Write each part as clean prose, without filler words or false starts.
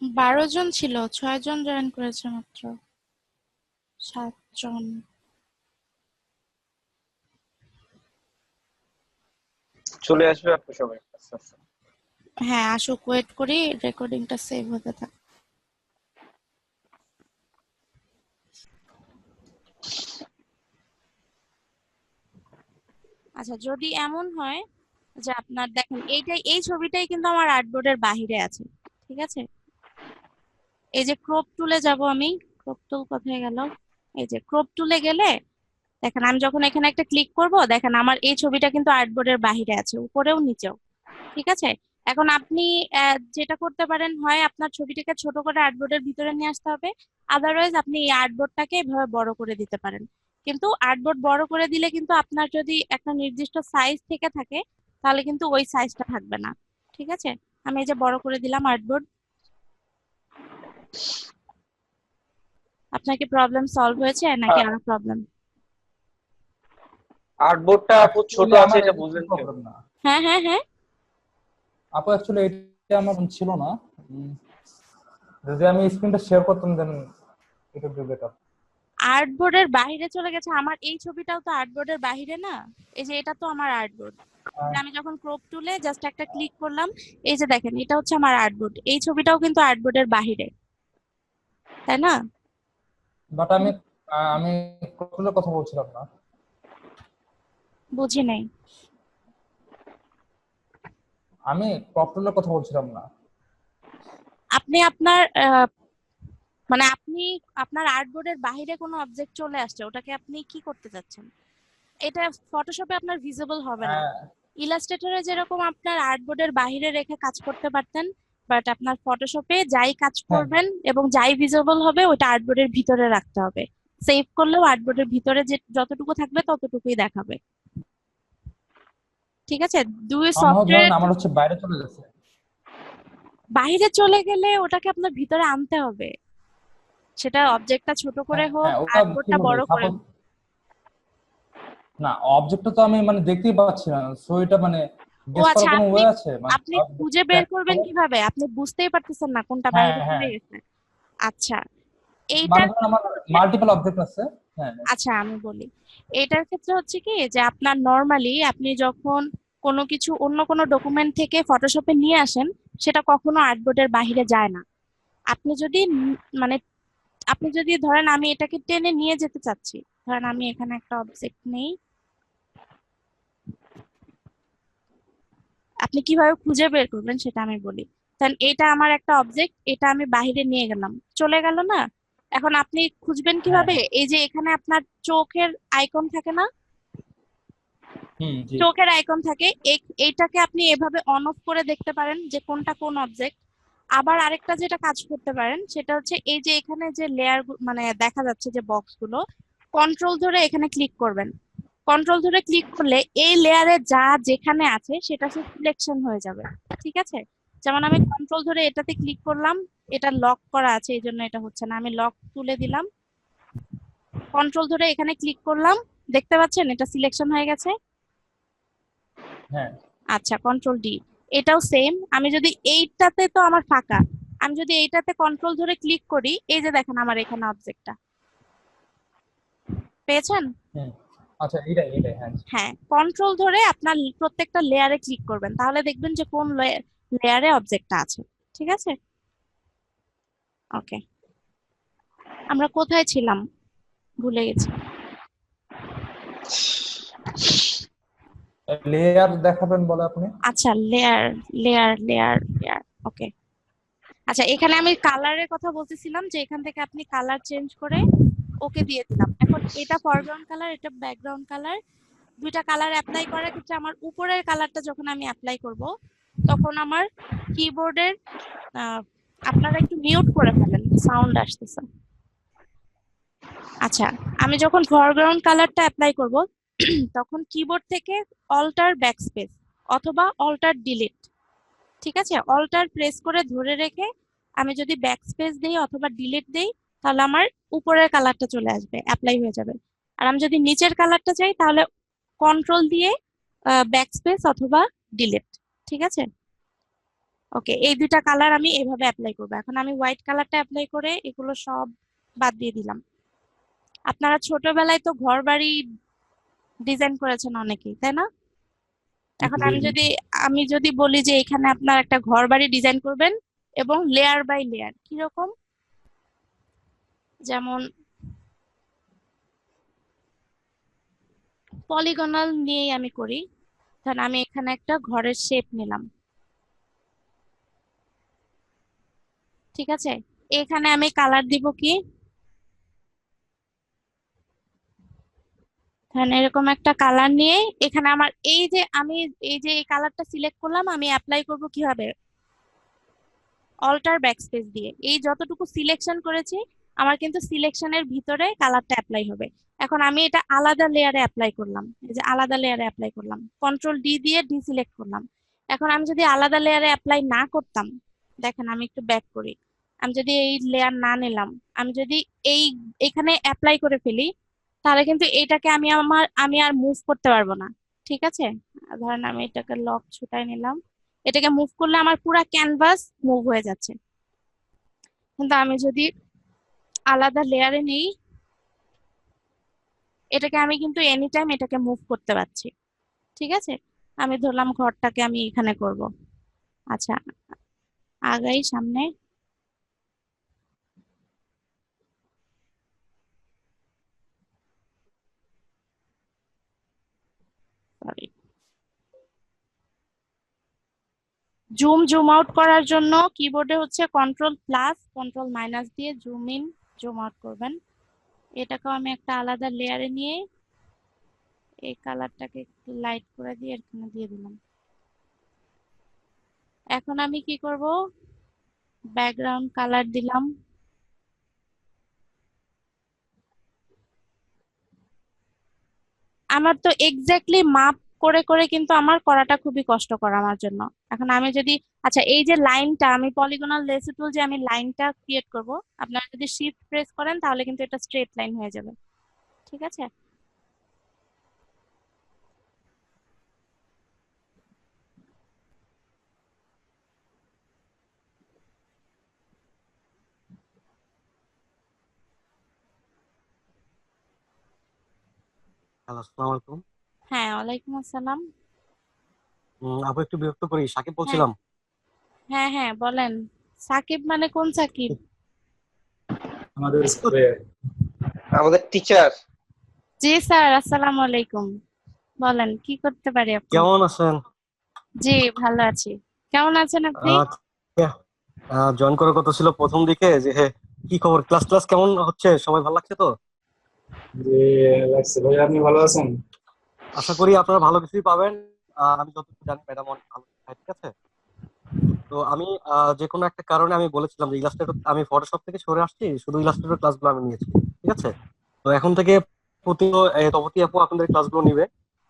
12 জন ছিল, 6 জন জয়েন করেছে মাত্র। 7 জন। চলে আসবে আপু সবাই আস্তে আস্তে। হ্যাঁ আসুক, ওয়েট করি, রেকর্ডিংটা সেভ হতে থাক। আচ্ছা, যদি এমন হয় যে আপনার দেখেন এই ছবিটাই কিন্তু আমার আর্টবোর্ডের বাহিরে আছে, ঠিক আছে? এই যে ক্রপ টুলে যাব আমি, ক্রপ টুল কোথায় গেল? এই যে ক্রপ টুলে গেলে দেখেন আমি যখন এখানে একটা ক্লিক করব, দেখেন আমার এই ছবিটা কিন্তু আর্টবোর্ডের বাহিরে আছে, উপরেও নিচেও, ঠিক আছে? এখন আপনি যেটা করতে পারেন, হয় আপনার ছবিটাকে ছোট করে আর্টবোর্ডের ভিতরে নিয়ে আসতে হবে, আদারওয়াইজ আপনি এই আর্টবোর্ডটাকে এভাবে বড় করে দিতে পারেন। কিন্তু আর্টবোর্ড বড় করে দিলে কিন্তু আপনার যদি একটা নির্দিষ্ট সাইজ থেকে থাকে, তাহলে কিন্তু ওই সাইজটা থাকবে না, ঠিক আছে? আমি এই যে বড় করে দিলাম আর্টবোর্ড। আপনার কি প্রবলেম সলভ হয়েছে নাকি হ্যাঁ, আরো প্রবলেম? আর্টবোর্ডটা আপু ছোট অ্যাকচুয়ালি আছে আমার এটা এটা বুঝলেন কি? প্রবলেম না হ্যাঁ হ্যাঁ হ্যাঁ। আপু, অ্যাকচুয়ালি এটা আমার ছিল না। উম, যদি আমি স্ক্রিনটা শেয়ার করতাম দেন এটা বি বেটার। আর্টবোর্ডের বাইরে চলে গেছে, আমার এই ছবিটাও তো আর্টবোর্ডের বাইরে না? এই যে এটা তো আমার আর্টবোর্ড। আমি যখন ক্রপ টুলে জাস্ট একটা ক্লিক করলাম, এই যে দেখেন এটা হচ্ছে আমার আর্টবোর্ড, এই ছবিটাও কিন্তু আর্টবোর্ডের বাহিরে, তাই না? বাট আমি কন্ট্রোলের কথা বলছিলাম না। বুঝি নাই। আমি কন্ট্রোলের কথা বলছিলাম না। আপনি আপনার মানে আপনি আপনার আর্টবোর্ডের বাইরে কোনো অবজেক্ট চলে আসছে, ওটাকে আপনি কি করতে চাচ্ছেন? এটা ফটোশপে আপনার ভিজিবল হবে না। হ্যাঁ, ইলাস্ট্রেটরে যেরকম আপনার আর্টবোর্ডের বাইরে রেখে কাজ করতে পারতেন, বাট আপনার ফটোশপে যাই কাজ হ্যাঁ। করবেন এবং যাই ভিজিবল হবে ওটা আর্টবোর্ডের ভিতরে রাখতে হবে। সেভ করলেও আর্টবোর্ডের ভিতরে যে যতটুকু থাকবে ততটুকুই দেখাবে, ঠিক আছে? দুই আমার ধরেন সফটওয়্যার আমার হচ্ছে বাইরে চলে গেছে। বাইরে চলে গেলে ওটাকে আপনার ভিতরে আনতে হবে, সেটা অবজেক্টটা ছোট করে হ্যাঁ হোক, হ্যাঁ, ওটা আর্টবোর্ডটা কিভাবে বড় করে সাপোজ? হোক। না, অবজেক্টটা তো আমি মানে দেখতেই পাচ্ছি না, সো এটা মানে ও গেস আচ্ছা, করার কোনো আপনি ওয়ে আছে মানে আপনি খুঁজে বের ট্র্যাক করবেন করার? কিভাবে? আপনি বুঝতেই পারতেছেন না কোনটা হ্যাঁ বাইরে হ্যাঁ, চলে গেছে। আচ্ছা, মানে এইটার ধরেন আমার মাল্টিপল অবজেক্ট আছে। হ্যাঁ আচ্ছা আমি বলি, এটার ক্ষেত্রে হচ্ছে কি যে আপনার নর্মালি আপনি যখন কোনো কিছু অন্য কোনো ডকুমেন্ট থেকে ফটোশপে নিয়ে আসেন, সেটা কখনো আর্টবোর্ডের বাইরে যায় না। আপনি যদি মানে আপনি যদি ধরেন আমি এটাকে টেনে নিয়ে যেতে চাচ্ছি, ধরেন আমি এখানে একটা অবজেক্ট নেই, আপনি কিভাবে খুঁজে বের করবেন সেটা আমি বলি। কারণ এটা আমার একটা অবজেক্ট, এটা আমি বাইরে নিয়ে গেলাম, চলে গেল না? এখন আপনি খুঁজবেন হ্যাঁ কিভাবে? হ্যাঁ। এই যে এখানে আপনার চোখের আইকন থাকে না, জি। চোখের আইকন থাকে, এইটাকে আপনি এভাবে অন অফ করে দেখতে পারেন যে কোনটা কোন অবজেক্ট। আবার আরেকটা যেটা কাজ করতে পারেন সেটা হচ্ছে এই যে এখানে যে লেয়ার মানে দেখা যাচ্ছে যে বক্স গুলো, কন্ট্রোল ধরে এখানে ক্লিক করবেন। কন্ট্রোল ধরে ক্লিক করলে এই লেয়ারে যা যেখানে আছে সেটা সব সিলেকশন হয়ে যাবে, ঠিক আছে? যেমন আমি কন্ট্রোল ধরে এটাতে ক্লিক করলাম, এটা লক করা আছে এই জন্য এটা হচ্ছে না, আমি লক তুলে দিলাম, কন্ট্রোল ধরে এখানে ক্লিক করলাম, দেখতে পাচ্ছেন এটা সিলেকশন হয়ে গেছে। হ্যাঁ আচ্ছা, কন্ট্রোল ডি, এটাও সেম। আমি যদি এইটাতে তো আমার ফাঁকা, আমি যদি এইটাতে কন্ট্রোল ধরে ক্লিক করি, এই যে দেখেন আমার এখানে অবজেক্টটা পেয়েছেন। হুম। আচ্ছা, এটাই এটাই, হ্যাঁ। হ্যাঁ, কন্ট্রোল ধরে আপনার প্রত্যেকটা লেয়ারে ক্লিক করবেন, তাহলে দেখবেন যে কোন লেয়ারে অবজেক্টটা আছে, ঠিক আছে? ওকে, আমরা কোথায় ছিলাম ভুলে গেছি। লেয়ার দেখাবেন বলে আপনি? আচ্ছা, লেয়ার লেয়ার লেয়ার লেয়ার, ওকে। আচ্ছা, এখানে আমি কালারের কথা বলতেছিলাম যে এখান থেকে আপনি কালার চেঞ্জ করে ওকে দিয়ে দিলাম। এখন এটা ফরগ্রাউন্ড কালার, এটা ব্যাকগ্রাউন্ড কালার, দুইটা কালার অ্যাপ্লাই করার ক্ষেত্রে আমার উপরের কালারটা যখন আমি অ্যাপ্লাই করব, তখন আমার কিবোর্ডের আপনারা একটু মিউট করে ফেলেন, সাউন্ড আসতেছে। আচ্ছা, আমি যখন ফরগ্রাউন্ড কালারটা অ্যাপ্লাই করব, তখন কিবোর্ড থেকে অল্টার ব্যাকস্পেস অথবা অল্টার ডিলিট, ঠিক আছে? অল্টার প্রেস করে ধরে রেখে আমি যদি ব্যাকস্পেস দেই অথবা ডিলিট দেই, তাহলে আমার উপরের কালারটা চলে আসবে, অ্যাপ্লাই হয়ে যাবে। আর আমি যদি নিচের কালারটা চাই তাহলে কন্ট্রোল দিয়ে ব্যাকস্পেস অথবা ডিলিট, ঠিক আছে? ওকে, এই দুইটা কালার আমি এইভাবে অ্যাপ্লাই করব। এখন আমি হোয়াইট কালারটা অ্যাপ্লাই করে এগুলো সব বাদ দিয়ে দিলাম। আপনারা ছোটবেলায় তো ঘর বাড়ি ডিজাইন করেছেন অনেকেই, তাই না? এখন আমি যদি বলি যে এখানে আপনার একটা ঘর বাড়ি ডিজাইন করবেন এবং লেয়ার বাই লেয়ার, কিরকম? যেমন পলিগনাল নিয়েই আমি করি। ধরেন আমি এখানে একটা ঘরের শেপ নিলাম, ঠিক আছে? এখানে আমি কালার দিব কি, ধরেন এরকম একটা কালার নিয়ে এখানে আমার এই কালারটা সিলেক্ট করলাম, আমি অ্যাপ্লাই করব কিভাবে? অল্টার ব্যাকস্পেস দিয়ে এই যতটুকু সিলেকশন করেছি আমার কিন্তু সিলেকশনের ভিতরে কালারটা অ্যাপ্লাই হবে। এখন আমি এটা আলাদা লেয়ারে অ্যাপ্লাই করলাম, এই যে আলাদা লেয়ারে অ্যাপ্লাই করলাম, কন্ট্রোল ডি দিয়ে ডিসিলেক্ট করলাম। এখন আমি যদি আলাদা লেয়ারে অ্যাপ্লাই না করতাম, দেখেন আমি একটু ব্যাক করি, আমি যদি এই লেয়ার না নিলাম, আমি যদি এই এখানে অ্যাপ্লাই করে ফেলি, তাহলে কিন্তু এটাকে আমি আর মুভ করতে পারবো না, ঠিক আছে? ধরেন আমি এটাকে লক ছুটাই নিলাম, এটাকে মুভ করলে আমার পুরা ক্যানভাস মুভ হয়ে যাচ্ছে। কিন্তু আমি যদি আলাদা লেয়ারে নেই, এটাকে আমি কিন্তু এনি টাইম এটাকে মুভ করতে পারছি, ঠিক আছে? আমি ধরলাম ঘরটাকে আমি এখানে করব। আচ্ছা, আগাই সামনে। সরি, জুম আউট করার জন্য কিবোর্ডে হচ্ছে কন্ট্রোল প্লাস কন্ট্রোল মাইনাস দিয়ে জুম ইন জুম আউট করবেন। এটাকেও আমি একটা আলাদা লেয়ারে নিয়ে এই কালারটাকে একটু লাইট করে দিয়ে এখানে দিয়ে দিলাম। এখন আমি কি করব, ব্যাকগ্রাউন্ড কালার দিলাম। আমার তো এক্স্যাক্টলি মাপ করে করে কিন্তু আমার করাটা খুবই কষ্টকর আমার জন্য। এখন আমি যদি, আচ্ছা এই যে লাইনটা আমি পলিগনাল লেসো টুল যে আমি লাইনটা ক্রিয়েট করব, আপনারা যদি শিফট প্রেস করেন তাহলে কিন্তু এটা স্ট্রেট লাইন হয়ে যাবে, ঠিক আছে? হ্যালো, আসসালামু আলাইকুম। হ্যাঁ, ওয়ালাইকুম আসসালাম। আপু একটু বিরক্ত করি, সাকিব হ্যাঁ, বলছিলাম। হ্যাঁ, হ্যাঁ, বলেন। সাকিব মানে কোন সাকিব? আমাদের স্কুলে আমাদের টিচার। জি স্যার, আসসালামু আলাইকুম। বলেন কি করতে পারি আপনার? কেমন আছেন? জি, ভালো আছি। কেমন আছেন আপনি? জয়েন করার কথা ছিল প্রথম দিকে যে কি খবর, ক্লাস ক্লাস কেমন হচ্ছে, সবাই ভালো লাগছে তো? যে লাগছে ভাই, আপনি ভালো আছেন? আশা করি আপনারা ভালো কিছুই পাবেন। আমি যতটুকু জানি ম্যাডাম অনেক ভালো শেখায়, ঠিক আছে? তো আমি যে কোনো একটা কারণে আমি বলেছিলাম যে ইলাস্ট্রেটর, আমি ফটোশপ থেকে সরে আসছি, শুধু ইলাস্ট্রেটর ক্লাসগুলো আমি নিয়েছি, ঠিক আছে? তো এখন থেকে প্রতি তপতি আপু আপনাদের ক্লাসগুলো নিবে।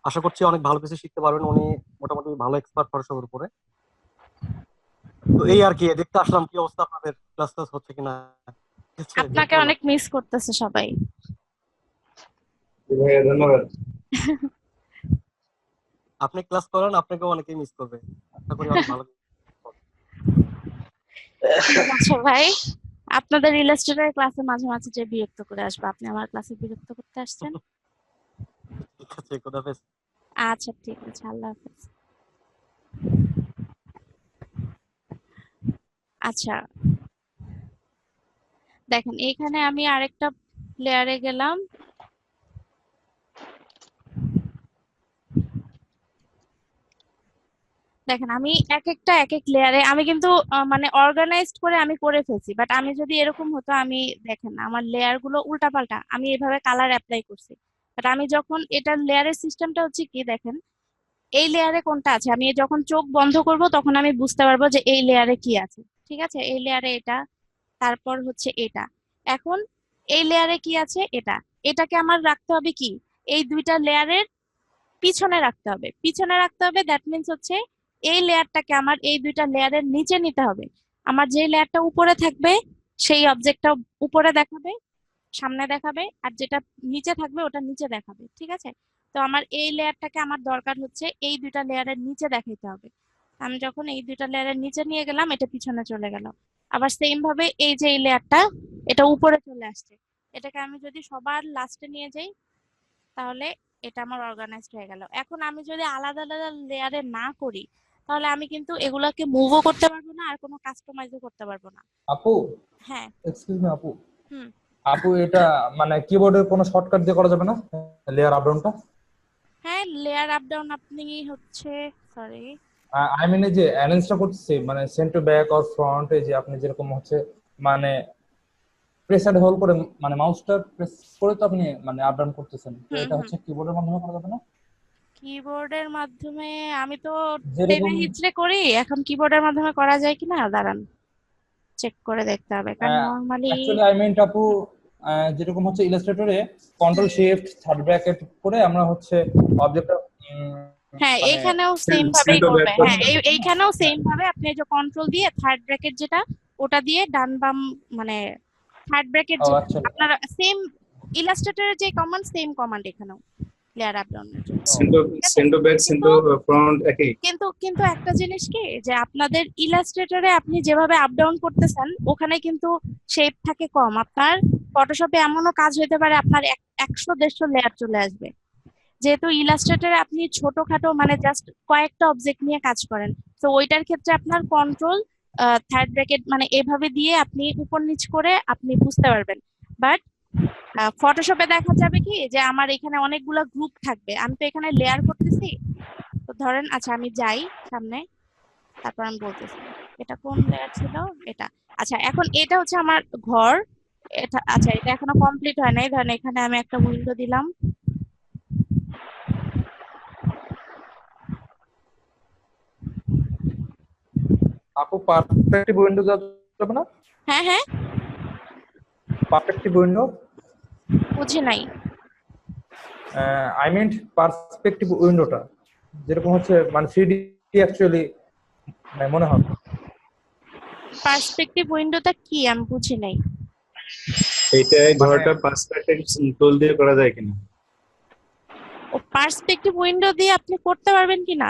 আশা করছি অনেক ভালো কিছু শিখতে পারবেন, উনি মোটামুটি ভালো এক্সপার্ট ফটোশপের উপরে। তো এই আর কি, দেখতে আসলাম কি অবস্থা আপনাদের, ক্লাস ক্লাস হচ্ছে কিনা, ঠিক আছে? আপনাকে বিরক্ত করলাম। অনেক মিস করতেছে সবাই। জি ভাইয়া, ধন্যবাদ। আপনি ক্লাস করান, আপনাকেও অনেকেই মিস করবে। আশা করি অনেক ভালো কিছু হবে। ঠিক আছে ভাই, আপনাদের ইলাস্ট্রেটর ক্লাসে মাঝে মাঝে যে বিরক্ত করে আসবে, আপনি আমার ক্লাসে বিরক্ত করতে আসছেন। ঠিক আছে, খোদাফেজ। আচ্ছা ঠিক আছে, আল্লাহ হাফেজ। আচ্ছা, দেখেন এইখানে আমি আরেকটা লেয়ারে গেলাম। দেখেন আমি এক এক লেয়ারে আমি কিন্তু মানে অর্গানাইজড করে আমি করে ফেলছি, বাট আমি যদি এরকম হতো, আমি দেখেন আমার লেয়ার গুলো উল্টাপাল্টা, আমি এভাবে কালার অ্যাপ্লাই করছি। বাট আমি যখন এটা লেয়ারের সিস্টেমটা হচ্ছে কি, দেখেন এই লেয়ারে কোনটা আছে, আমি যখন চোখ বন্ধ করব তখন আমি বুঝতে পারবো যে এই লেয়ারে কি আছে, ঠিক আছে? এই লেয়ারে এটা, তারপর হচ্ছে এটা। এখন এই লেয়ারে কি আছে, এটা। এটাকে আমার রাখতে হবে কি, এই দুইটা লেয়ারের পিছনে রাখতে হবে, পিছনে রাখতে হবে। দ্যাট মিন্স হচ্ছে এই লেয়ারটাকে আমার এই দুইটা লেয়ারের নিচে নিতে হবে। আমার যে লেয়ারটা উপরে থাকবে সেই অবজেক্টটা উপরে দেখাবে, সামনে দেখাবে, আর যেটা নিচে থাকবে ওটা নিচে দেখাবে, ঠিক আছে? তো আমার এই লেয়ারটাকে আমার দরকার হচ্ছে এই দুইটা লেয়ারের নিচে দেখাইতে হবে। আমি যখন এই দুইটা লেয়ারের নিচে নিয়ে গেলাম, এটা পিছনে চলে গেল। আবার সেম ভাবে এই যে এই লেয়ারটা, এটা উপরে চলে আসছে। এটাকে আমি যদি সবার লাস্টে নিয়ে যাই, তাহলে এটা আমার অর্গানাইজড হয়ে গেল। এখন আমি যদি আলাদা আলাদা লেয়ারে না করি, তাহলে আমি কিন্তু এগুলাকে মুভও করতে পারবো না, আর কোনো কাস্টমাইজও করতে পারবো না। আপু, হ্যাঁ। এক্সকিউজ মি আপু, হুম। আপু এটা মানে কিবোর্ডের কোনো শর্টকাট দিয়ে করা যাবে না লেয়ার আপ ডাউনটা? হ্যাঁ, লেয়ার আপ ডাউন আপনি হচ্ছে, সরি, আই মিন এই যে অ্যারেঞ্জটা করতেছি মানে sent to back or front, এই যে আপনি যেরকম হচ্ছে মানে প্রেস এন্ড হোল্ড করে মানে মাউসটা প্রেস করে তো আপনি মানে আপ ডাউন করতেছেন, তো হুম এটা হুম। হচ্ছে কিবোর্ডের মাধ্যমে করা যাবে না? কিবোর্ডের মাধ্যমে আমি তো টেনে যেরকম হিচড়ে করি, এখন কিবোর্ডের মাধ্যমে করা যায় কিনা দাঁড়ান, চেক করে দেখতে হবে, কারণ নর্মালি। অ্যাকচুয়ালি আই মিন আপু, যেরকম হচ্ছে ইলাস্ট্রেটরে কন্ট্রোল শিফট থার্ড ব্র্যাকেট করে আমরা হচ্ছে অবজেক্টটা হ্যাঁ, মানে এইখানেও সেম ভাবেই সেন্টার ব্যাক করবে। করে। হ্যাঁ, এইখানেও সেম ভাবে আপনি এই যে কন্ট্রোল দিয়ে থার্ড ব্র্যাকেট যেটা, ওটা দিয়ে ডান বাম মানে থার্ড ব্র্যাকেট ও যেটা আচ্ছা আপনার সেম ইলাস্ট্রেটরের যে কমান্ড, সেম কমান্ড এখানেও লেয়ার আপ ডাউনের জন্য। সেন্টার ঠিক আছে, সেন্টার ব্যাক কিন্তু সেন্টার ফ্রন্ট একই। কিন্তু কিন্তু একটা জিনিস কি, যে আপনাদের ইলাস্ট্রেটরে আপনি যেভাবে আপ ডাউন করতেছেন, ওখানে কিন্তু শেপ থাকে কম। আপনার ফটোশপে এমনও কাজ হতে পারে আপনার 100-150 লেয়ার চলে আসবে। যেহেতু ইলাস্ট্রেটরে আপনি ছোটখাটো মানে জাস্ট কয়েকটা অবজেক্ট নিয়ে কাজ করেন, তো ওইটার ক্ষেত্রে আপনার কন্ট্রোল থার্ড ব্র্যাকেট মানে এভাবে দিয়ে আপনি উপর নিচ করে আপনি বুঝতে পারবেন। বাট ফটোশপে দেখা যাবে কি, যে আমার এখানে অনেকগুলো গ্রুপ থাকবে, আমি তো এখানে লেয়ার করতেছি। তো ধরেন, আচ্ছা আমি যাই সামনে, তারপর আমি বলতেছি এটা কোন লেয়ার ছিল, এটা। আচ্ছা, এখন এটা হচ্ছে আমার ঘর, এটা। আচ্ছা, এটা এখনো কমপ্লিট হয় নাই, ধরেন এখানে আমি একটা উইন্ডো দিলাম। আপু পারস্পেক্টিভ উইন্ডো যাবে না? হ্যাঁ হ্যাঁ, পারস্পেক্টিভ উইন্ডো, বুঝি নাই। আই মিন পার্সপেক্টিভ উইন্ডোটা যেরকম হচ্ছে মানে 3D অ্যাকচুয়ালি মনে হয়। পার্সপেক্টিভ উইন্ডোটা কি, আমি বুঝি নাই। এইটাই মানে ঘরটা পার্সপেক্টিভ টুল দিয়ে করা যায় কিনা? ও, পার্সপেক্টিভ উইন্ডো দিয়ে আপনি করতে পারবেন কিনা,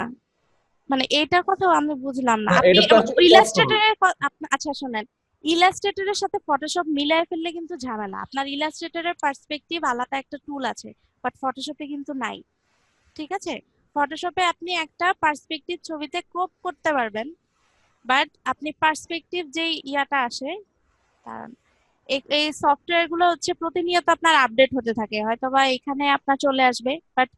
মানে এইটার কথা আমি বুঝলাম না। না, আপনি এটা তো অ্যাকচুয়ালি পসিবল। ইলাস্ট্রেটরের, আচ্ছা শোনেন, ইলাস্ট্রেটরের সাথে ফটোশপ মিলায় ফেললে কিন্তু ঝামেলা। আপনার ইলাস্ট্রেটরের পার্সপেক্টিভ আলাদা একটা টুল আছে, বাট ফটোশপে কিন্তু নাই। ঠিক আছে, ফটোশপে আপনি একটা পার্সপেক্টিভ ছবিতে ক্রপ করতে পারবেন, বাট আপনি পার্সপেক্টিভ যে ইয়াটা আসে, কারণ এই সফটওয়্যার গুলো হচ্ছে প্রতিনিয়ত আপনার আপডেট হতে থাকে, হয়তোবা এখানে আপনার চলে আসবে, বাট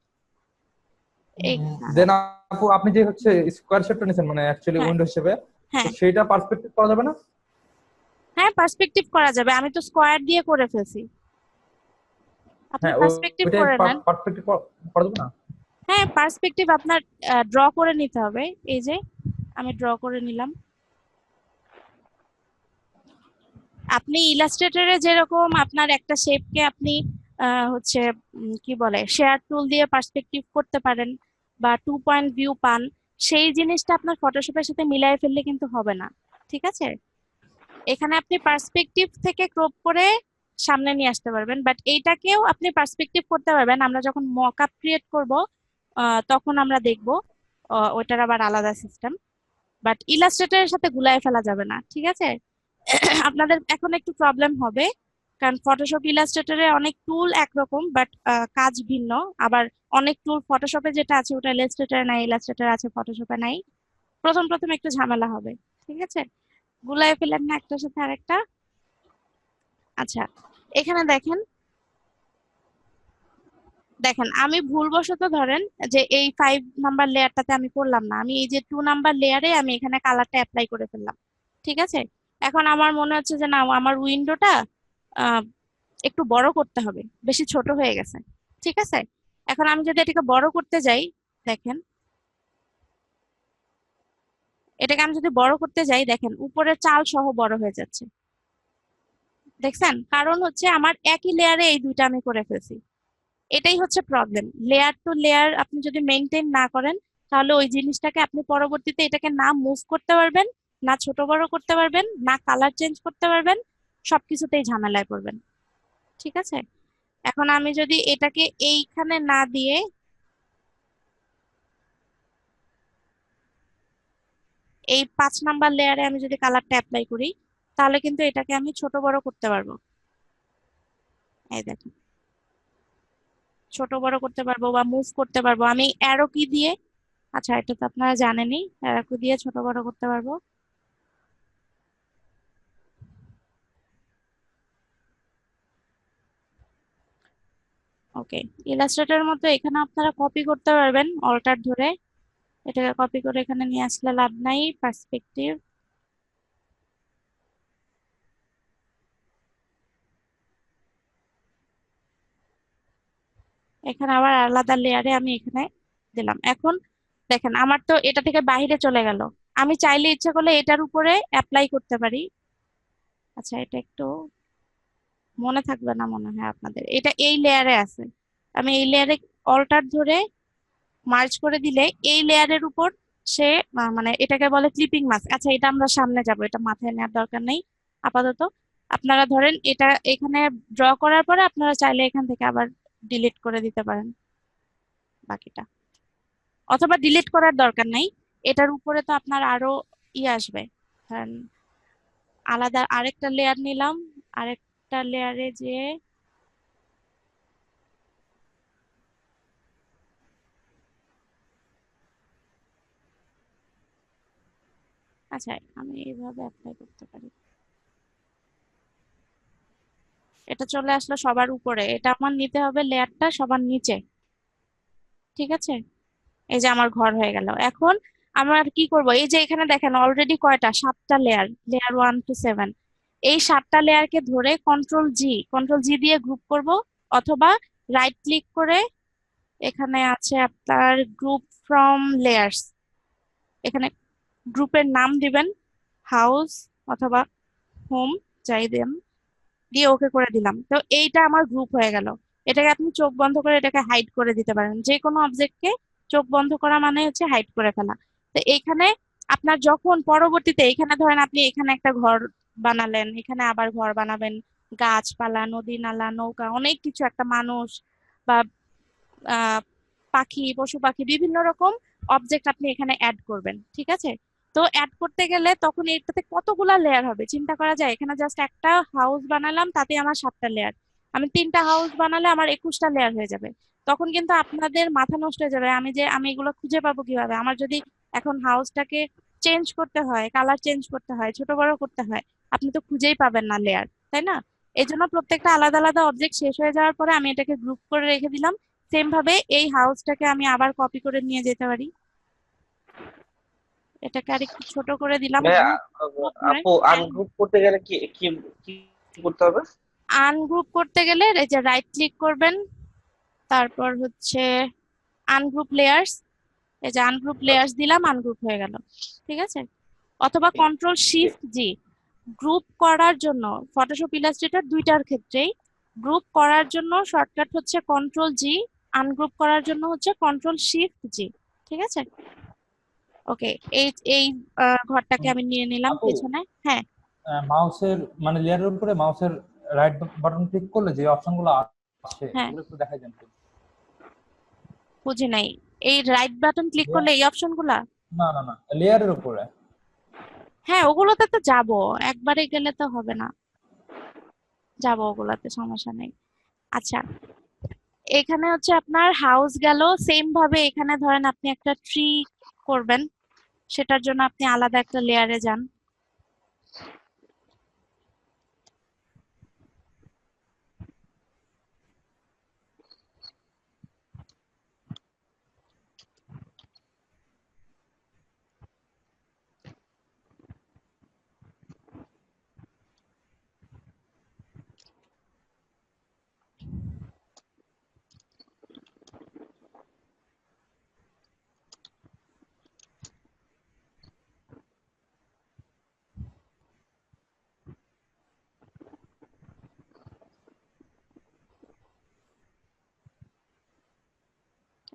এই, দেন আপু আপনি যে হচ্ছে স্কোয়ার শেপটা নিছেন মানে অ্যাকচুয়ালি হ্যাঁ উইন্ডো হিসেবে, তো হ্যাঁ সেইটা পার্সপেক্টিভ করা যাবে না? হ্যাঁ, পার্সপেক্টিভ করা যাবে, আমি তো স্কোয়ার দিয়ে করে ফেলছি। আপনি হ্যাঁ, পার্সপেক্টিভ ওইটাই করে নেন। পার্সপেক্টিভ করা যাবে না? হ্যাঁ, পার্সপেক্টিভ আপনার ড্র করে নিতে হবে। এই যে আমি ড্র করে নিলাম। আপনি ইলাস্ট্রেটরে যেরকম আপনার একটা শেপকে আপনি হচ্ছে কি বলে, শেয়ার টুল দিয়ে পার্সপেক্টিভ করতে পারেন, বা 2 পয়েন্ট ভিউ পান, সেই জিনিসটা আপনার ফটোশপের সাথে মিলাই ফেললে কিন্তু হবে না। ঠিক আছে, এখানে আপনি পার্সপেক্টিভ থেকে ক্রপ করে সামনে নিয়ে আসতে পারবেন, বাট এইটাকেও আপনি পার্সপেক্টিভ করতে পারবেন। আমরা যখন মক আপ ক্রিয়েট করব, তখন আমরা দেখব, ওইটার আবার আলাদা সিস্টেম। বাট ইলাস্ট্রেটরের সাথে গুলায় ফেলা যাবে না, ঠিক আছে? আপনাদের এখন একটু প্রবলেম হবে, কারণ ফটোশপ ইলাস্ট্রেটরে অনেক টুল একরকম, বাট কাজ ভিন্ন। আবার অনেক টুল ফটোশপে যেটা আছে ওটা ইলাস্ট্রেটরে নাই, ইলাস্ট্রেটর আছে ফটোশপে নাই। প্রথম প্রথম একটু ঝামেলা হবে, ঠিক আছে? গুলায় ফেলেন না একটার সাথে আরেকটা। আচ্ছা, এখানে দেখেন, দেখেন আমি ভুলবশত ধরেন যে এই 5 নাম্বার লেয়ারটাতে আমি করলাম না, আমি এই যে 2 নাম্বার লেয়ারে আমি এখানে কালারটা অ্যাপ্লাই করে ফেললাম। ঠিক আছে, এখন আমার মনে হচ্ছে যে না, আমার উইন্ডোটা একটু বড় করতে হবে, বেশি ছোট হয়ে গেছে। ঠিক আছে, এখন আমি যদি এটাকে বড় করতে যাই, দেখেন এটাকে আমি যদি বড় করতে যাই, দেখেন উপরের চাল সহ বড় হয়ে যাচ্ছে। দেখছেন, কারণ হচ্ছে আমার একই লেয়ারে এই দুইটা আমি করে ফেলছি। এটাই হচ্ছে প্রবলেম, লেয়ার টু লেয়ার আপনি যদি মেনটেন না করেন, তাহলে ওই জিনিসটাকে আপনি পরবর্তীতে এটাকে না মুভ করতে পারবেন, না ছোট বড় করতে পারবেন, না কালার চেঞ্জ করতে পারবেন, সবকিছুতেই ঝামেলায় পড়বেন। ঠিক আছে, এখন আমি যদি এটাকে এইখানে না দিয়ে এই 5 নাম্বার লেয়ারে আমি যদি কালারটা অ্যাপ্লাই করি, তাহলে কিন্তু এটাকে আমি ছোট বড় করতে পারবো। এই দেখুন, ছোট বড় করতে পারবো বা মুভ করতে পারবো আমি অ্যারো কি দিয়ে। আচ্ছা, এটা তো আপনারা জানেনই, অ্যারো কি দিয়ে ছোট বড় করতে পারবো। ওকে, ইলাস্ট্রেটরের মতো এখানে আপনারা কপি করতে পারবেন অল্টার ধরে। এটাকে কপি করে এখানে নিয়ে আসলে লাভ নাই, পার্সপেক্টিভ। এখানে আবার আলাদা লেয়ারে আমি এখানে দিলাম। এখন দেখেন আমার তো এটা থেকে বাইরে চলে গেল। আমি চাইলে ইচ্ছা করলে এটার উপরে অ্যাপ্লাই করতে পারি। আচ্ছা, এটা একটু মনে থাকবে না মনে হয় আপনাদের, এটা এই লেয়ারে আছে। আমি এই লেয়ারে অল্টার ধরে মার্জ করে দিলে এই লেয়ারের উপর সে মানে এটাকে বলে ক্লিপিং মাস্ক। আচ্ছা, এটা আমরা সামনে যাব, এটা মাথায় নেওয়ার দরকার নেই আপাতত। আপনারা ধরেন এটা এখানে ড্র করার পরে আপনারা চাইলে এখান থেকে আবার ডিলিট করে দিতে পারেন বাকিটা, অথবা ডিলিট করার দরকার নাই। এটার উপরে তো আপনার আরো আসবে। ধরেন আলাদা আরেকটা লেয়ার নিলাম, আরেকটা লেয়ারে যে আচ্ছা, আমি এইভাবে অ্যাপ্লাই করতে পারি। এটা চলে আসলো সবার উপরে, এটা আমার নিতে হবে লেয়ারটা সবার নিচে। ঠিক আছে, এই যে আমার ঘর হয়ে গেল। এখন আমরা কি করব, এই যে এখানে দেখেন অলরেডি কয়টা, 7টা লেয়ার, লেয়ার 1 to 7। এই 7টা লেয়ারকে ধরে কন্ট্রোল জি দিয়ে গ্রুপ করব, অথবা রাইট ক্লিক করে এখানে আছে আপনার গ্রুপ ফ্রম লেয়ার্স, এখানে গ্রুপের নাম দিবেন, হাউস অথবা হোম, যাই দেন, দিয়ে ওকে করে দিলাম। তো এইটা আমার গ্রুপ হয়ে গেল। এটাকে আপনি চোখ বন্ধ করে এটাকে হাইড করে দিতে পারেন। যে কোনো অবজেক্টকে চোখ বন্ধ করা মানে হচ্ছে হাইড করে ফেলা। তো এইখানে আপনার যখন পরবর্তীতে এখানে ধরেন আপনি এখানে একটা ঘর বানালেন, এখানে আবার ঘর বানাবেন, গাছপালা, নদী নালা, নৌকা, অনেক কিছু, একটা মানুষ বা আহ পাখি, পশু পাখি, বিভিন্ন রকম অবজেক্ট আপনি এখানে অ্যাড করবেন। ঠিক আছে, তো অ্যাড করতে গেলে তখন এটাতে কতগুলা লেয়ার হবে চিন্তা করা যায়। এখানে জাস্ট একটা হাউস বানালাম, তাতে আমার 7টা লেয়ার। আমি 3টা হাউস বানালে আমার 21টা লেয়ার হয়ে যাবে। তখন কিন্তু আপনাদের মাথা নষ্ট হয়ে যাবে, আমি এগুলো খুঁজে পাবো কিভাবে। আমার যদি এখন হাউসটাকে চেঞ্জ করতে হয়, কালার চেঞ্জ করতে হয়, ছোট বড় করতে হয়, আপনি তো খুঁজেই পাবেন না লেয়ার, তাই না? এই জন্য প্রত্যেকটা আলাদা আলাদা অবজেক্ট শেষ হয়ে যাওয়ার পরে আমি এটাকে গ্রুপ করে রেখে দিলাম। সেম ভাবে এই হাউসটাকে আমি আবার কপি করে নিয়ে যেতে পারি, এটাকে আর একটু ছোট করে দিলাম, ভাইয়া, গ্রুপ গ্রুপ ধরে। আপু আনগ্রুপ করতে গেলে কি কি কি কি করতে হবে? আনগ্রুপ করতে গেলে এই যে রাইট ক্লিক করবেন, তারপর হচ্ছে আনগ্রুপ লেয়ার্স, এই যে আনগ্রুপ লেয়ার্স দিলাম, আনগ্রুপ হয়ে গেল। ঠিক আছে, অথবা কন্ট্রোল শিফট জি। গ্রুপ করার জন্য ফটোশপ ইলাস্ট্রেটর দুইটার ক্ষেত্রেই গ্রুপ করার জন্য শর্টকাট হচ্ছে কন্ট্রোল জি, আনগ্রুপ করার জন্য হচ্ছে কন্ট্রোল শিফট জি। ঠিক আছে, ওকে। এই এই ঘরটাকে আমি নিয়ে নিলাম আপু, পেছনে। হ্যাঁ, মাউসের মানে লেয়ারের উপরে মাউসের রাইট বাটন ক্লিক করলে যে অপশনগুলো আসে হ্যাঁ, এগুলো একটু দেখাই দেন please। বুঝি নাই। এই রাইট বাটন ক্লিক করলে এই অপশনগুলা? না না না, লেয়ারের উপরে। হ্যাঁ, ওগুলোতে তো যাব, একবারে গেলে তো হবে না, যাব ওগুলাতে, সমস্যা নেই। আচ্ছা, এখানে হচ্ছে আপনার হাউস গেল। সেম ভাবে এখানে ধরেন আপনি একটা ট্রি করবেন, সেটার জন্য আপনি আলাদা একটা লেয়ারে যান।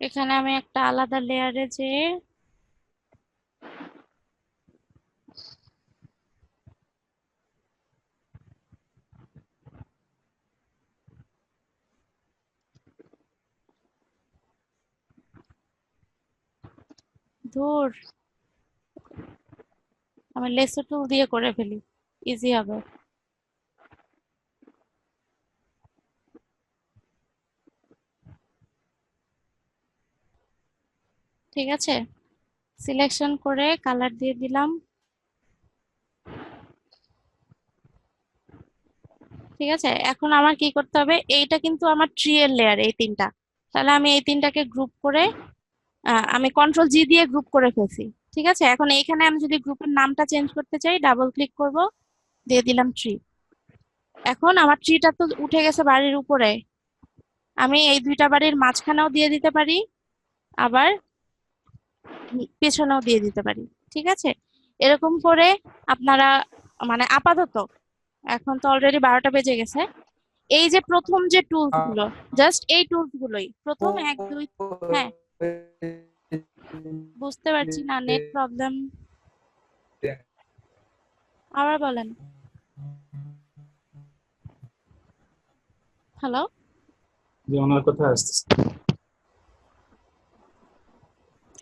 এখানে আমি একটা আলাদা লেয়ারে যে ধুর, আমি লেসো টুল দিয়ে করে ফেলি, ইজি হবে। ঠিক আছে, সিলেকশন করে কালার দিয়ে দিলাম। ঠিক আছে, এখন আমার কি করতে হবে, এইটা কিন্তু আমার ট্রি এর লেয়ার, এই তিনটা। তাহলে আমি এই তিনটাকে গ্রুপ করে আমি কন্ট্রোল জি দিয়ে গ্রুপ করে ফেলছি। ঠিক আছে, এখন এইখানে আমি যদি গ্রুপের নামটা চেঞ্জ করতে চাই, ডাবল ক্লিক করব, দিয়ে দিলাম ট্রি। এখন আমার ট্রিটা তো উঠে গেছে বাড়ির উপরে, আমি এই দুইটা বাড়ির মাঝখানেও দিয়ে দিতে পারি, আবার পেছনেও দিয়ে দিতে পারি। ঠিক আছে, এরকম করে আপনারা মানে আপাতত, এখন তো অলরেডি 12টা বেজে গেছে, এই যে প্রথম যে টুলস গুলো, জাস্ট এই টুলস গুলোই প্রথম 1 2। হ্যাঁ, বুঝতে পারছি না, নেট প্রবলেম। আবার বলেন। হ্যালো, যে ওনার কথা আসতেছে।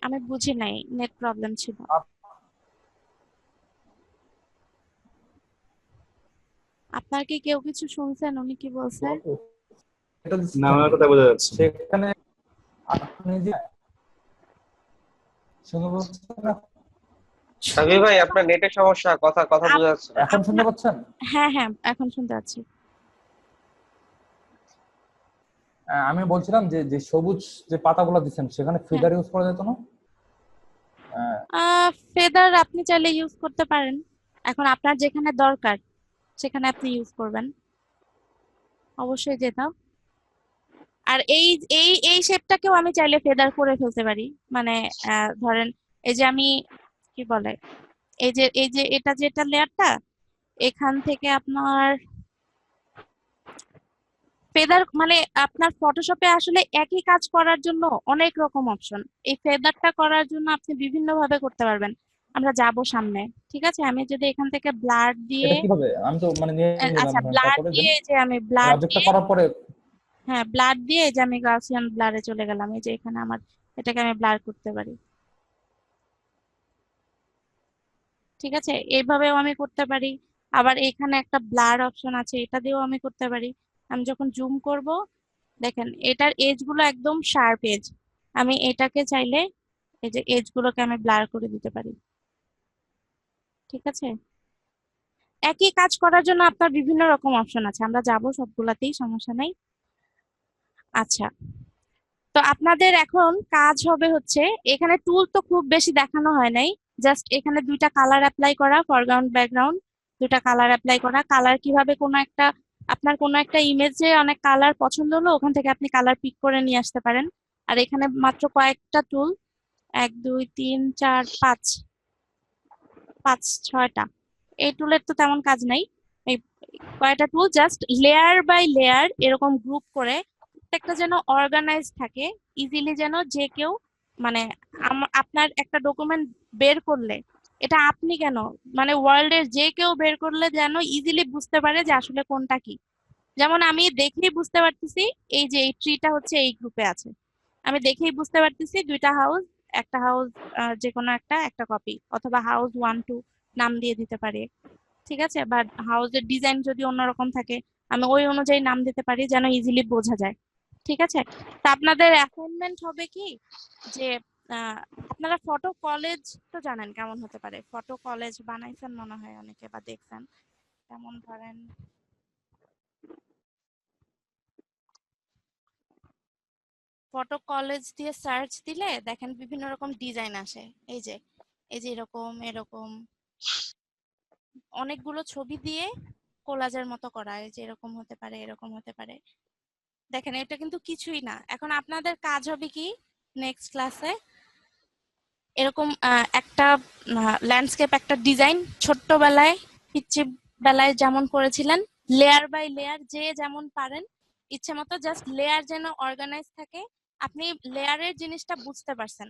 আমি বুঝি নাই, নেট প্রবলেম ছিল। আপনার কি কেউ কিছু শুনছেন উনি কি বলছে? এটা না, ওনার কথা বোঝা যাচ্ছে। সেখানে আপনি যে শুনতে পাচ্ছেন না? সাবি ভাই, আপনার নেটের সমস্যা, কথা কথা বোঝা যাচ্ছে না। এখন শুনতে পাচ্ছেন? হ্যাঁ হ্যাঁ, এখন শুনতে পাচ্ছি। আমি বলছিলাম যে যে সবুজ যে পাতাগুলো দিচ্ছেন সেখানে ফিডার ইউজ করা যেত না? ফেদার আপনি চাইলে ইউজ করতে পারেন, এখন আপনার যেখানে দরকার সেখানে আপনি ইউজ করবেন, অবশ্যই যেটা। আর এই এই এই শেপটাকেও আমি চাইলে ফেদার করে ফেলতে পারি, মানে ধরেন এই যে আমি কি বলে, এই যে এটা যেটা লেয়ারটা, এখান থেকে আপনার ফেদার, মানে আপনার ফটোশপে আসলে একই কাজ করার জন্য অনেক রকম অপশন, এই ফেদারটা করার জন্য আপনি বিভিন্ন ভাবে করতে পারবেন। আমরা যাব সামনে। ঠিক আছে, আমি যদি এখান থেকে ব্লাড দিয়ে, এটা কিভাবে? আমি তো মানে নিয়ে নিলাম, আচ্ছা ধরেন ব্লাড তারপরে দিয়ে, এই যে আমি ব্লাড অবজেক্টটা দিয়ে, করার পরে হ্যাঁ ব্লাড দিয়ে এই যে আমি গাউসিয়ান ব্লারে চলে গেলাম, এই যে এখানে আমার এটাকে আমি ব্লার করতে পারি। ঠিক আছে, এইভাবেও আমি করতে পারি। আবার এখানে একটা ব্লার অপশন আছে, এটা দিয়েও আমি করতে পারি। আমি যখন জুম করব, দেখেন এটার এজ গুলো একদম শার্প এজ, আমি এটাকে চাইলে এই যে এজ গুলোকে আমি ব্লার করে দিতে পারি। ঠিক আছে, একই কাজ করার জন্য আপনার বিভিন্ন রকম অপশন আছে, আমরা যাব সবগুলাতেই, সমস্যা নাই। আচ্ছা, তো আপনাদের এখন কাজ হবে হচ্ছে, এখানে টুল তো খুব বেশি দেখানো হয় নাই, জাস্ট এখানে দুইটা কালার অ্যাপ্লাই করা, ফরগ্রাউন্ড ব্যাকগ্রাউন্ড, দুইটা কালার অ্যাপ্লাই করা। কালার কিভাবে, কোনো একটা আপনার কোনো একটা ইমেজে অনেক কালার পছন্দ হলো, ওখান থেকে আপনি কালার পিক করে নিয়ে আসতে পারেন। আর এখানে মাত্র কয়েকটা টুল, 1 2 3 4 5 5 6টা, এই টুলের তো তেমন কাজ নাই। এই কয়টা টুল জাস্ট লেয়ার বাই লেয়ার এরকম গ্রুপ করে, প্রত্যেকটা যেন অর্গানাইজ থাকে, ইজিলি যেন যে কেউ, মানে আপনার একটা ডকুমেন্ট বের করলে, এটা আপনি কেন, মানে ওয়ার্ল্ডের যে কেউ বের করলে যেন ইজিলি বুঝতে পারে যে আসলে কোনটা কি। যেমন আমি দেখেই বুঝতে পারতেছি এই যে এই ট্রিটা হচ্ছে এই গ্রুপে আছে, আমি দেখেই বুঝতে পারতেছি দুইটা হাউস, একটা হাউস যে কোনো একটা একটা কপি, অথবা হাউস 1 2 নাম দিয়ে দিতে পারি। ঠিক আছে, বা হাউসের ডিজাইন যদি অন্যরকম থাকে, আমি ওই অনুযায়ী নাম দিতে পারি যেন ইজিলি বোঝা যায়। ঠিক আছে, তো আপনাদের অ্যাসাইনমেন্ট হবে কি, যে আহ, আপনারা ফটো কলেজ তো জানেন কেমন হতে পারে, ফটো কলেজ বানাইছেন মনে হয় অনেকে বা দেখছেন, যেমন ধরেন ফটো কলেজ দিয়ে সার্চ দিলে দেখেন বিভিন্ন রকম ডিজাইন আসে, এই যে এই যে এরকম এরকম অনেকগুলো ছবি দিয়ে কোলাজের মতো করা, এই যে এরকম হতে পারে, এরকম হতে পারে। দেখেন এটা কিন্তু কিছুই না। এখন আপনাদের কাজ হবে কি, নেক্সট ক্লাসে এরকম একটা ল্যান্ডস্কেপ, একটা ডিজাইন ছোট্টবেলায় পিচ্চি বেলায় যেমন করেছিলেন, লেয়ার বাই লেয়ার যে যেমন পারেন ইচ্ছে মতো, জাস্ট লেয়ার যেন অর্গানাইজ থাকে, আপনি লেয়ারের জিনিসটা বুঝতে পারছেন,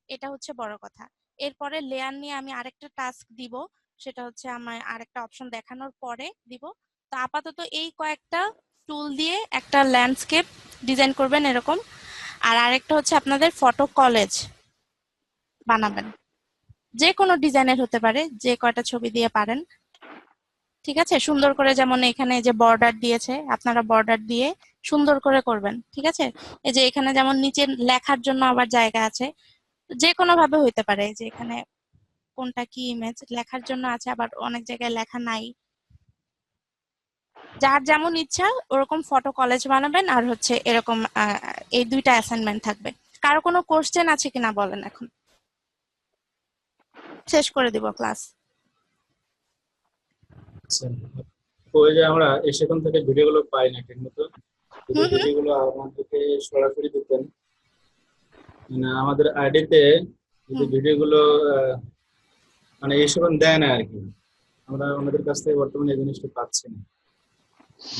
এটা হচ্ছে বড় কথা। এরপরে লেয়ার নিয়ে আমি আরেকটা টাস্ক দিব, সেটা হচ্ছে আমার আরেকটা অপশন দেখানোর পরে দিব। তো আপাতত এই কয়েকটা টুল দিয়ে একটা ল্যান্ডস্কেপ ডিজাইন করবেন এরকম, আর আরেকটা হচ্ছে আপনাদের ফটো কলেজ বানাবেন। যে কোনো ডিজাইনের হতে পারে, যে কয়টা ছবি দিয়ে পারেন। ঠিক আছে, সুন্দর করে, যেমন এখানে যে বর্ডার দিয়েছে, আপনারা বর্ডার দিয়ে সুন্দর করে করবেন। ঠিক আছে, এই যে এখানে যেমন নিচে লেখার জন্য আবার জায়গা আছে, যে কোনো ভাবে হইতে পারে, যে এখানে কোনটা কি ইমেজ লেখার জন্য আছে, আবার অনেক জায়গায় লেখা নাই। যার যেমন ইচ্ছা ওরকম ফটো কলেজ বানাবেন, আর হচ্ছে এরকম এই দুইটা অ্যাসাইনমেন্ট থাকবে। কারো কোনো কোশ্চেন আছে কিনা বলেন, এখন শেষ করে দিব ক্লাস। আচ্ছা, তো ওই যে আমরা সেখান থেকে ভিডিওগুলো পাই না ঠিক মতো, যদি হুম হুম ভিডিওগুলো আমাদেরকে সরাসরি দিতেন, মানে আমাদের আইডিতে যদি হুম। ভিডিওগুলো মানে সেখান দেয় না আর কি, আমরা ওনাদের কাছ থেকে বর্তমানে এই জিনিসটা পাচ্ছি না।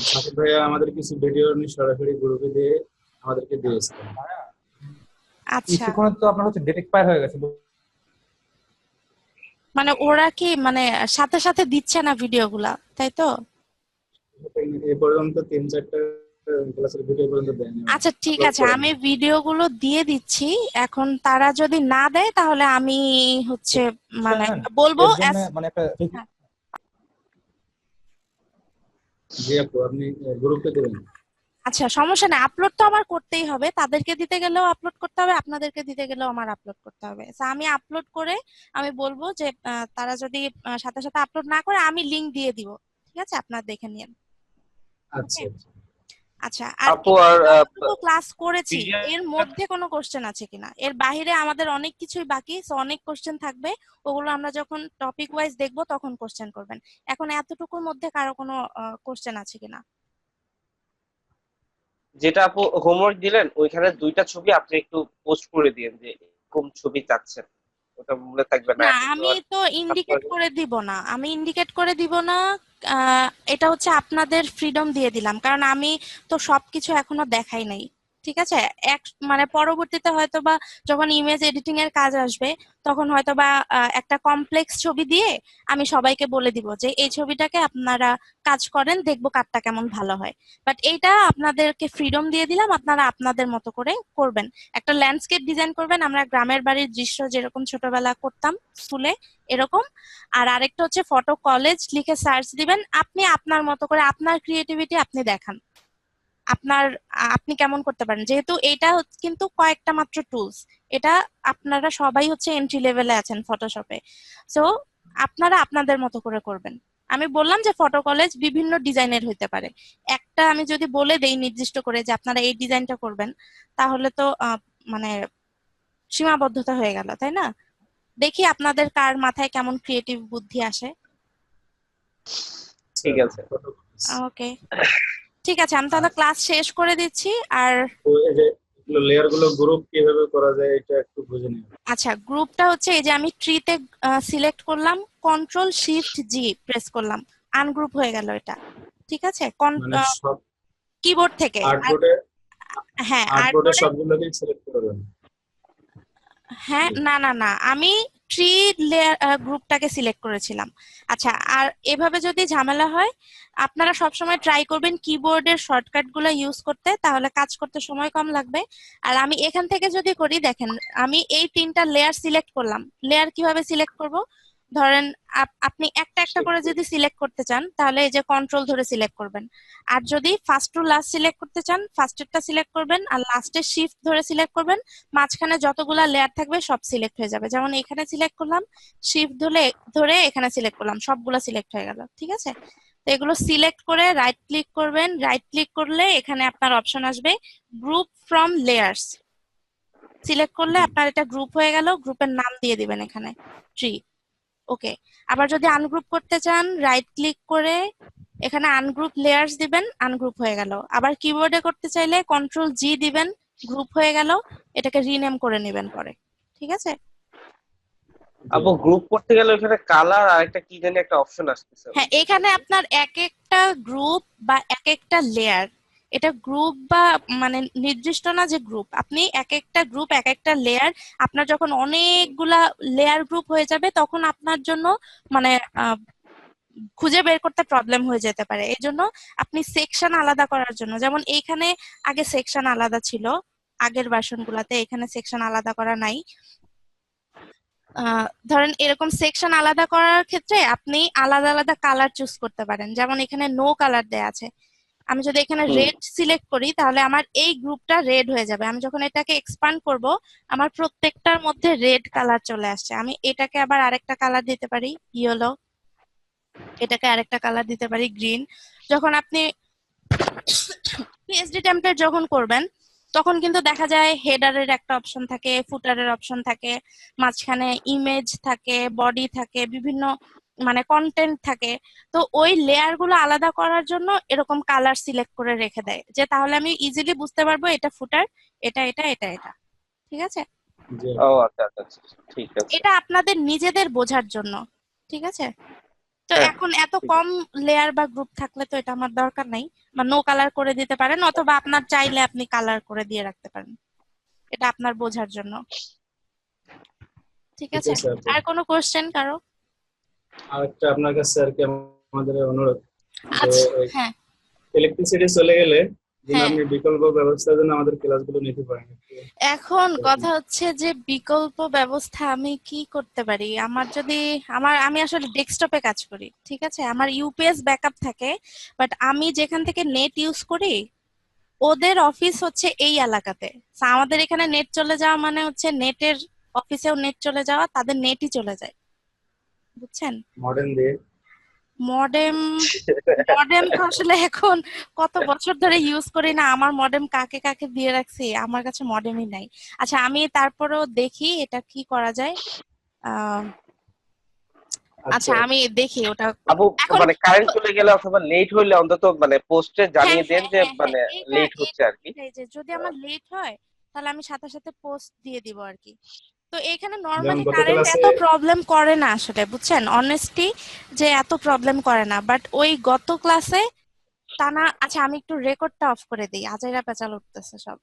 সাকিব ভাইয়া আমাদের কিছু ভিডিও সরাসরি গ্রুপে দিয়ে আমাদেরকে দিয়েছিলেন। আচ্ছা, সেখানে তো আপনার হচ্ছে ডেট এক্সপায়ার হয়ে গেছে। মানে ওরা কি মানে সাথে সাথে দিচ্ছে না ভিডিওগুলা, তাই তো? এ পর্যন্ত 3-4টা ক্লাসের ভিডিও পর্যন্ত দেয়নি, আচ্ছা ঠিক আপলোড আছে, করেনি। আমি ভিডিওগুলো দিয়ে দিচ্ছি। এখন তারা যদি না দেয় তাহলে আমি হচ্ছে মানে বুঝছেন? বলবো এর জন্য মানে একটা হ্যাঁ। জি আপু, আপনি গ্রুপে দেবেন। আচ্ছা সমস্যা নেই, আপলোড তো আমার করতেই হবে, তাদেরকে দিতে গেলেও আপলোড করতে হবে, আপনাদেরকে দিতে গেলেও আমার আপলোড করতে হবে। So, আমি আপলোড করে আমি বলবো যে তারা যদি সাথে সাথে আপলোড না করে, আমি লিংক দিয়ে দিব। ঠিক আছে, আপনারা দেখে নিন। আচ্ছা ওকে, আচ্ছা। আচ্ছা। আর আপু আর এখানে যতটুকু ক্লাস করেছি ভিডিও এর মধ্যে কোনো কোশ্চেন আছে কিনা, এর বাইরে আমাদের অনেক কিছুই বাকি, সো অনেক কোশ্চেন থাকবে, ওগুলো আমরা যখন টপিক ওয়াইজ দেখবো তখন কোশ্চেন করবেন। এখন এতটুকুর মধ্যে কারো কোনো কোশ্চেন আছে কিনা? যেটা আপু হোমওয়ার্ক দিলেন ওইখানে 2টা ছবি আপনি একটু পোস্ট করে দিন যে কোন ছবি চাচ্ছেন, ওটা মনে থাকবে না না, এখন তো আমি আর তো ইন্ডিকেট ছাত্র- করে দিব না, আমি ইন্ডিকেট করে দিব না। এটা হচ্ছে আপনাদের ফ্রিডম দিয়ে দিলাম, কারণ আমি তো সবকিছু এখনো দেখাই নাই। ঠিক আছে, এক মানে পরবর্তীতে হয়তোবা যখন ইমেজ এডিটিং এর কাজ আসবে, তখন হয়তোবা একটা কমপ্লেক্স ছবি দিয়ে আমি সবাইকে বলে দিব যে এই ছবিটাকে আপনারা কাজ করেন, দেখবো কারটা কেমন ভালো হয়। বাট এইটা আপনাদেরকে ফ্রিডম দিয়ে দিলাম, আপনারা আপনাদের মতো করে করবেন। একটা ল্যান্ডস্কেপ ডিজাইন করবেন, আমরা গ্রামের বাড়ির দৃশ্য যেরকম ছোটবেলা করতাম স্কুলে, এরকম। আর আরেকটা হচ্ছে ফটো কলেজ লিখে সার্চ দিবেন, আপনি আপনার মতো করে আপনার ক্রিয়েটিভিটি আপনি দেখান, আপনার আপনি কেমন করতে পারেন, যেহেতু এটা কিন্তু কয়েকটা মাত্র টুলস। এটা আপনারা সবাই হচ্ছে এন্ট্রি লেভেলে আছেন ফটোশপে, সো আপনারা আপনাদের মতো করে করবেন। আমি বললাম যে ফটো কলেজ বিভিন্ন ডিজাইনের হইতে পারে, একটা আমি যদি বলে দেই নির্দিষ্ট করে যে আপনারা এই ডিজাইনটা করবেন, তাহলে তো মানে সীমাবদ্ধতা হয়ে গেল, তাই না? দেখি আপনাদের কার মাথায় কেমন ক্রিয়েটিভ বুদ্ধি আসে। ঠিক আছে। ওকে, ঠিক আছে, আমি তাহলে ক্লাস শেষ করে দিচ্ছি। আর তো এই যে লেয়ার গুলো গ্রুপ কিভাবে করা যায় এটা একটু বুঝে নিন। আচ্ছা, গ্রুপটা হচ্ছে এই যে আমি ট্রিতে সিলেক্ট করলাম, কন্ট্রোল শিফট জি প্রেস করলাম, আনগ্রুপ হয়ে গেল এটা। ঠিক আছে, মানে সব কিবোর্ড থেকে। আর আর্টবোর্ডে হ্যাঁ, আর্টবোর্ডে আর্টবোর্ডে, সবগুলোকেই সিলেক্ট করবেন। হ্যাঁ, না না না, আমি ট্রি লেয়ার গ্রুপটাকে সিলেক্ট করেছিলাম। আচ্ছা, আর এভাবে যদি ঝামেলা হয়, আপনারা সবসময় ট্রাই করবেন কিবোর্ডের শর্টকাট গুলো ইউজ করতে, তাহলে কাজ করতে সময় কম লাগবে। আর আমি এখান থেকে যদি করি, দেখেন আমি এই 3টা লেয়ার সিলেক্ট করলাম। লেয়ার কিভাবে সিলেক্ট করব, ধরেন আপনি একটা একটা করে যদি সিলেক্ট করতে চান, তাহলে এই যে কন্ট্রোল ধরে সিলেক্ট করবেন। আর যদি ফার্স্ট টু লাস্ট সিলেক্ট করতে চান, ফার্স্টেরটা সিলেক্ট করবেন, আর লাস্টের শিফট ধরে সিলেক্ট করবেন, মাঝখানে যতগুলা লেয়ার থাকবে সব সিলেক্ট হয়ে যাবে। যেমন এখানে সিলেক্ট করলাম, শিফট ধরে ধরে এখানে সিলেক্ট করলাম, সবগুলা সিলেক্ট হয়ে গেল। ঠিক আছে, তো এগুলো সিলেক্ট করে রাইট ক্লিক করবেন, রাইট ক্লিক করলে এখানে আপনার অপশন আসবে গ্রুপ ফ্রম লেয়ার্স। সিলেক্ট করলে আপনার এটা গ্রুপ হয়ে গেল, গ্রুপের নাম দিয়ে দিবেন এখানে ট্রি। ওকে, আবার যদি আনগ্রুপ করতে চান, রাইট ক্লিক করে এখানে আনগ্রুপ লেয়ার্স দিবেন, আনগ্রুপ হয়ে গেল। আবার কিবোর্ডে করতে চাইলে কন্ট্রোল জি দিবেন, গ্রুপ হয়ে গেল, এটাকে রিনেম করে নেবেন পরে। ঠিক আছে, আপু গ্রুপ করতে গেলে ওখানে কালার আর একটা কি জানি একটা অপশন আসতেছে। হ্যাঁ, এখানে আপনার এক একটা গ্রুপ বা এক একটা লেয়ার, এটা গ্রুপ বা মানে নির্দিষ্ট না যে গ্রুপ, আপনি এক একটা গ্রুপ এক একটা লেয়ার, আপনার যখন অনেকগুলা লেয়ার গ্রুপ হয়ে যাবে তখন আপনার জন্য মানে খুঁজে বের করতে প্রবলেম হয়ে যেতে পারে। এই জন্য আপনি সেকশন আলাদা করার জন্য, যেমন এইখানে আগে সেকশন আলাদা ছিল, আগের ভার্সন গুলাতে এখানে সেকশন আলাদা করা নাই। ধরেন এরকম সেকশন আলাদা করার ক্ষেত্রে আপনি আলাদা আলাদা কালার চুজ করতে পারেন, যেমন এখানে নো কালার দেয়া আছে। আমি যদি এখানে হুম। রেড সিলেক্ট করি তাহলে আমার এই গ্রুপটা রেড হয়ে যাবে। আমি যখন এটাকে এক্সপান্ড করব আমার প্রত্যেকটার মধ্যে রেড কালার চলে আসছে। আমি এটাকে আবার আরেকটা কালার দিতে পারি ইয়েলো, এটাকে আরেকটা কালার দিতে পারি গ্রিন। যখন আপনি পিএইচডি টেমপ্লেট যখন করবেন তখন কিন্তু দেখা যায় হেডারের একটা অপশন থাকে, ফুটারের অপশন থাকে, মাঝখানে ইমেজ থাকে, বডি থাকে, বিভিন্ন মানে কন্টেন্ট থাকে। তো ওই লেয়ার গুলো আলাদা করার জন্য এরকম কালার সিলেক্ট করে রেখে দেয়, যে তাহলে আমি ইজিলি বুঝতে পারবো এটা ফুটার, এটা এটা এটা এটা। ঠিক আছে, জি ও আচ্ছা আচ্ছা আচ্ছা, ঠিক আছে। এটা আপনাদের নিজেদের বোঝার জন্য। ঠিক আছে, তো হ্যাঁ, এখন এত ঠিক কম লেয়ার বা গ্রুপ থাকলে তো এটা আমার দরকার নাই, বা নো কালার করে দিতে পারেন, অথবা আপনার চাইলে আপনি কালার করে দিয়ে রাখতে পারেন। এটা আপনার বোঝার জন্য। ঠিক ঠিক আছে, আছে আপু। আর কোনো কোশ্চেন কারো? আর একটা আপনার কাছে আর কি আমাদের অনুরোধ যে আচ্ছা, হ্যাঁ ইলেকট্রিসিটি চলে গেলে যেন হ্যাঁ। আপনি বিকল্প ব্যবস্থার জন্য আমাদের ক্লাসগুলো নিতে পারেন একটু। এখন কথা হচ্ছে যে বিকল্প ব্যবস্থা আমি কি করতে পারি। আমার যদি আমি আসলে ডেস্কটপে কাজ করি, ঠিক আছে, আমার ইউপিএস ব্যাকআপ থাকে, বাট আমি যেখান থেকে নেট ইউজ করি ওদের অফিস হচ্ছে এই এলাকাতে। So, আমাদের এখানে নেট চলে যাওয়া মানে হচ্ছে নেটের অফিসেও নেট চলে যাওয়া, তাদের নেটই চলে যায়, বুঝছেন। মডার্ন দিয়ে মডেম মডেম তো আসলে এখন কত বছর ধরে ইউজ করি না, আমার মডেম কাকে কাকে দিয়ে রাখছি, আমার কাছে মডেমই নাই। আচ্ছা, আমি তারপরেও দেখি এটা কি করা যায়। আহ, আচ্ছা আচ্ছা আমি দেখি ওটা। আপু, এখন মানে কারেন্ট চলে গেলে অথবা লেট হইলে অন্তত মানে পোস্টে হ্যাঁ জানিয়ে দেন হ্যাঁ যে হ্যাঁ হ্যাঁ, মানে এইটা লেট হচ্ছে এইটা আর কি। এটাই যে যদি আমার লেট হয় তাহলে আমি সাথে সাথে পোস্ট দিয়ে দিব আর কি। তো এখানে যেমন নর্মালি গত কারেন্ট ক্লাসে এত প্রবলেম করে না আসলে, বুঝছেন, অনেস্টি যে এত প্রবলেম করে না। বাট ওই গত ক্লাসে টানা, আচ্ছা আমি একটু রেকর্ডটা অফ করে দিই, আজাইরা পেঁচাল উঠতেছে সব।